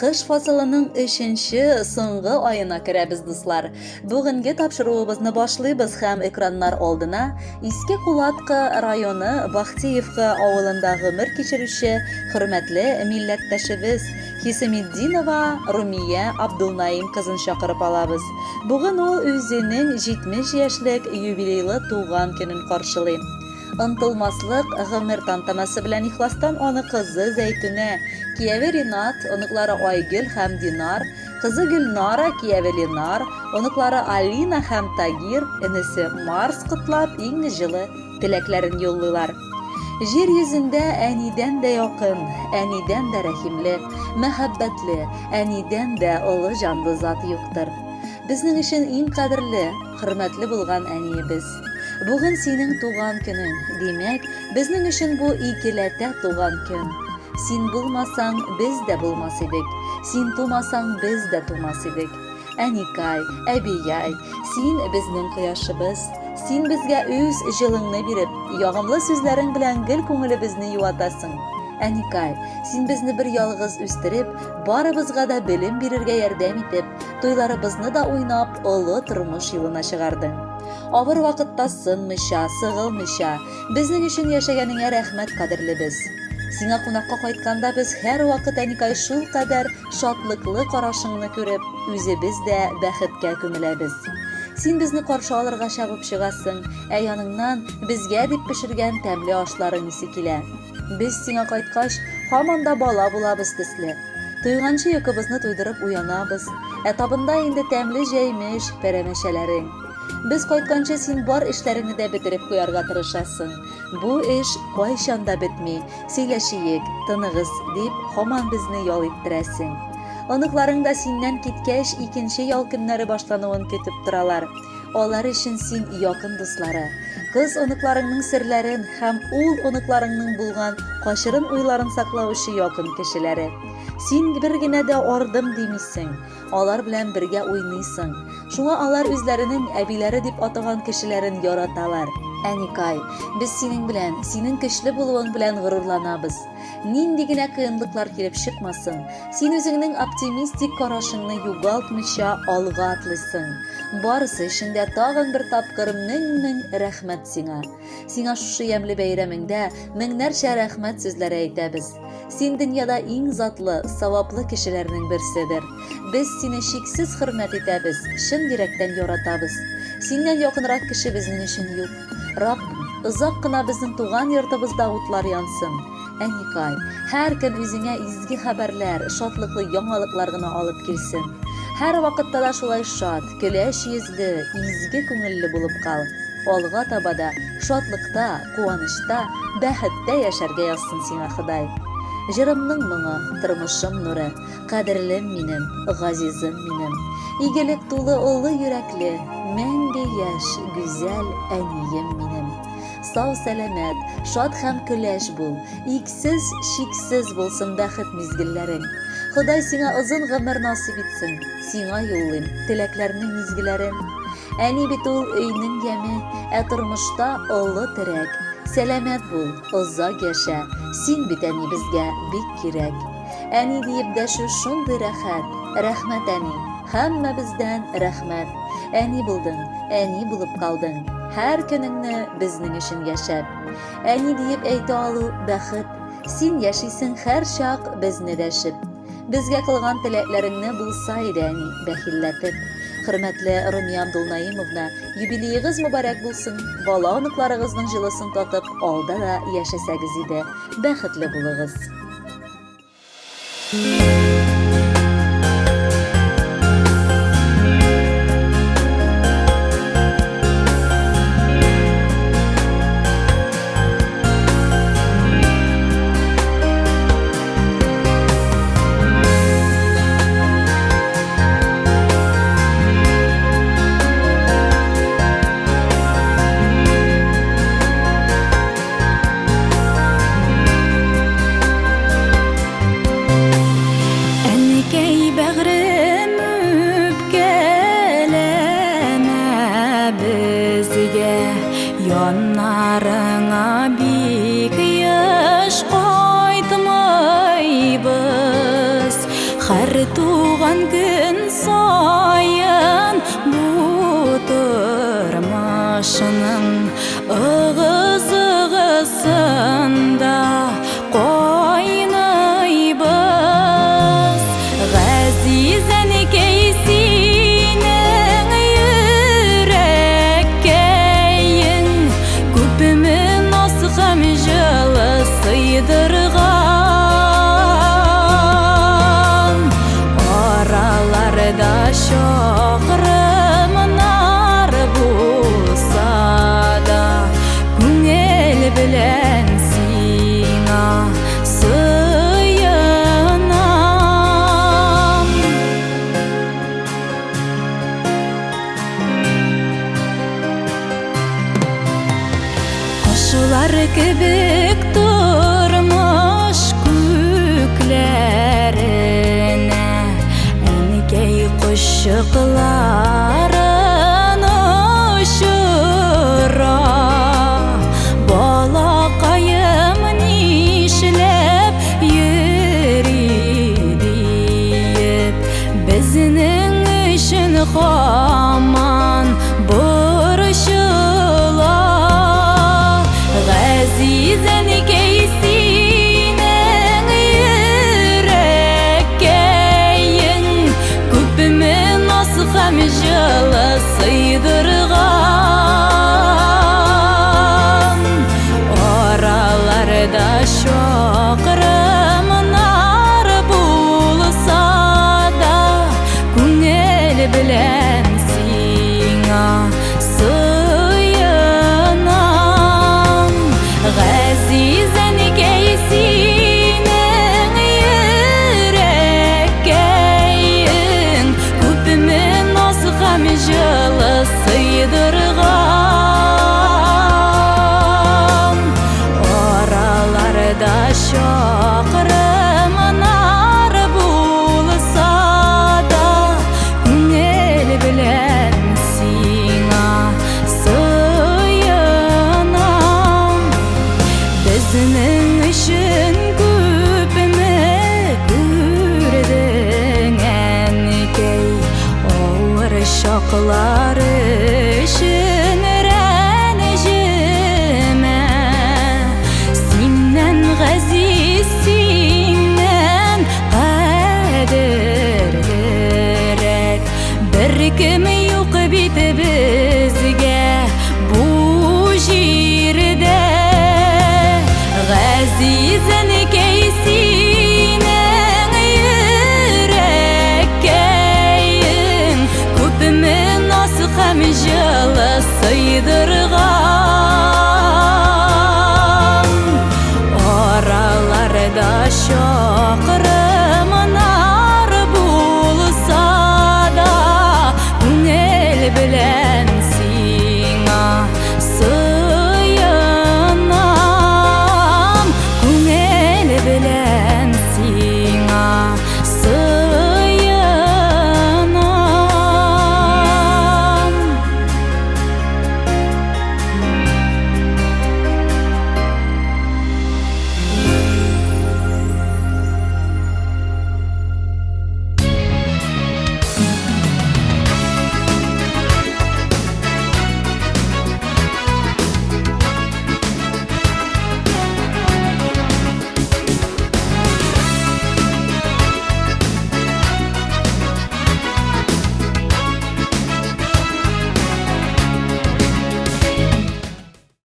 Кыш фасылының 3-нче соңгы аена керәбез, дуслар. Бүгенге тапшыруыбызны башлыйбыз һәм экраннар алдына Иске Кулатка районы Бахтиевка авылында гомер кичерүче хөрмәтле милләттәшебез Хисемиддинова Румия Абдулнаим кызын чакырып алабыз. Бүген ул үзенең 70 яшьлек юбилейлы туган көнен каршылый. Ынтылмаслык гомер тантанасы белән ихластан аны кызы Зәйтүнә, кияве Ринат, оныклары Айгөл һәм Динар, кызы Гөлнара, кияве Ленар, оныклары Алина һәм Тагир, энесе Марс котлап иң җылы теләкләрен юллыйлар. Җир йөзендә әнидән дә якын, әнидән дә рәхимле, мәхәббәтле, әнидән дә олы җанлы зат юктыр. Безнең өчен иң кадерле, хөрмәтле булган әниебез. Бүген синең туган көнең, димәк, безнең өчен бу икеләтә туган көн. Син булмасаң, без дә булмас идек. Син тумасаң, без дә тумас идек. Әникай, әбияй, син безнең кояшыбыз. Син безгә үз җылыңны биреп, ягымлы сүзләрең белән гел күңелебезне юатасың. Әникай, син безне бер ялгыз үстереп, барыбызга да белем бирергә ярдәм итеп, туйларыбызны да уйнап, олы тормыш юлына чыгардың. Авыр вакытта сынмыйча, сыгылмыйча, безнең өчен яшәгәнеңә рәхмәт, кадерлебез. Сиңа кунакка кайтканда без һәр вакыт әникай шул кадәр шатлыклы карашыңны күреп, үзебез дә бәхеткә күмеләбез. Син безне каршы алырга чабып чыгасың, яныңнан безгә дип пешергән тәмле ашларың исе килә. Без сиңа кайткач, һаман да бала булабыз төсле. Туйганчы йокыбызны туйдырып уянабыз. Табында инде тәмле җәймеш, пәрәмәчәләрең. Без кайтканчы син бар эшләреңне дә бетереп куярга тырышасың. Бу эш кайчан да бетми. Сөйләшиек, тыныгыз дип, һаман безне ял иттерәсең. Оныкларың да синнән киткәч, икенче ял көннәре башлануын көтеп торалар. Алар өчен син якын дуслары. Кыз оныкларыңның серләрен һәм ул оныкларыңның булган кашырын уйларын саклаучы якын кешеләре. Син бер генә дә ардым димисең. Алар белән бергә уйныйсың. Шуңа алар үзләренең әбиләре дип атаган кешеләрен яраталар. Әникай, без синең белән, синең көчле булуың белән горурланабыз. Нинди генә кыенлыклар килеп чыкмасын, син үзеңнең оптимистик карашыңны югалтмыйча алга атлыйсың. Барысы өчен дә тагын бер тапкыр мең рәхмәт сиңа. Сиңа шушы ямьле бәйрәмеңдә меңнәрчә рәхмәт сүзләре әйтәбез. Син дөньяда иң затлы, саваплы кешеләрнең берседер. Без сине чиксез хөрмәт итәбез, чын йөрәктән яратабыз. Синнән якынрак кеше безнең өчен юк. Раббим, озак кына безнең туган йортыбызда утлар янсын. Әникай, һәр көн үзеңә изге хәбәрләр, шатлыклы яңалыклар гына алып килсен. Һәр вакытта да шулай шат, көләч йөзле, изге күңелле булып кал. Алга таба да шатлыкта, куанычта, бәхеттә яшәргә язсын сиңа Ходай. Җырымның моңы, тормышым нуры, кадерлем минем, газизым минем. Игелек тулы олы йөрәкле, мәңге яшь, гүзәл әнием минем. Сау сәламәт, шат һәм көләч бул, иксез, чиксез булсын бәхет мизгелләрең. Ходай сиңа озын гомер насыйп итсен, сиңа юллыйм теләкләрнең мизгелләрен. Әни бит ул өйнең яме, тормышта олы терәк. Сәламәт бул, озак яшә, син бит әни безгә бик кирәк. Әни диеп дәшү шундый рәхәт, рәхмәт әни, һәммәбездән рәхмәт. Әни булдың, әни булып калдың, һәр көнеңне безнең өчен яшәп. Әни диеп әйтә алу бәхет, син яшисең һәр чак безне дәшеп. Безгә кылган теләкләреңне булса иде әни, бәхилләтеп. Хөрмәтле Румия Абдулнаимовна, юбилеегыз мөбарәк булсын. Бала оныкларыгызның җылысын татып, алда да яшәсәгез иде. Бәхетле булыгыз. Яннарыңа бик еш кайтмайбыз. Һәр башының ығыз-ығысында қойнайбыз. Ғазиз әнекей сенің үйреккейін көпімен асқам жылы сыйдырған. Араларда шоқырымнар болса да көңіл білән сиңа сыйынам. Құшылар кебек тұрмыш көкләріне әнекей құшықларын ұшыра. Балақайым нишілеп йөри дейіп біздің үшін хаман борышыла. Ғазиз әнекей сенің үйреккейін көпімен асқам жылы сыйдырған. Араларда шоқырымнар болса да көңіл білән сиңа сыйынам. Ғазиз әнекей сенің үйреккейін көпімен асқам жылы сыйдырған. Араларда шоқырымнар болса да көңіл білән сиңа сыйынам. Біздің үшін көпіме көрдің әнекей, ауыр шоқлар үшін рәнжіме. Сеннен ғазиз, сеннен қадірлірек бір кім жоқ бит бізге бұл жерде. Ғазиз әнекей сенің үйреккейін көпімен асқам жылы сыйдырған.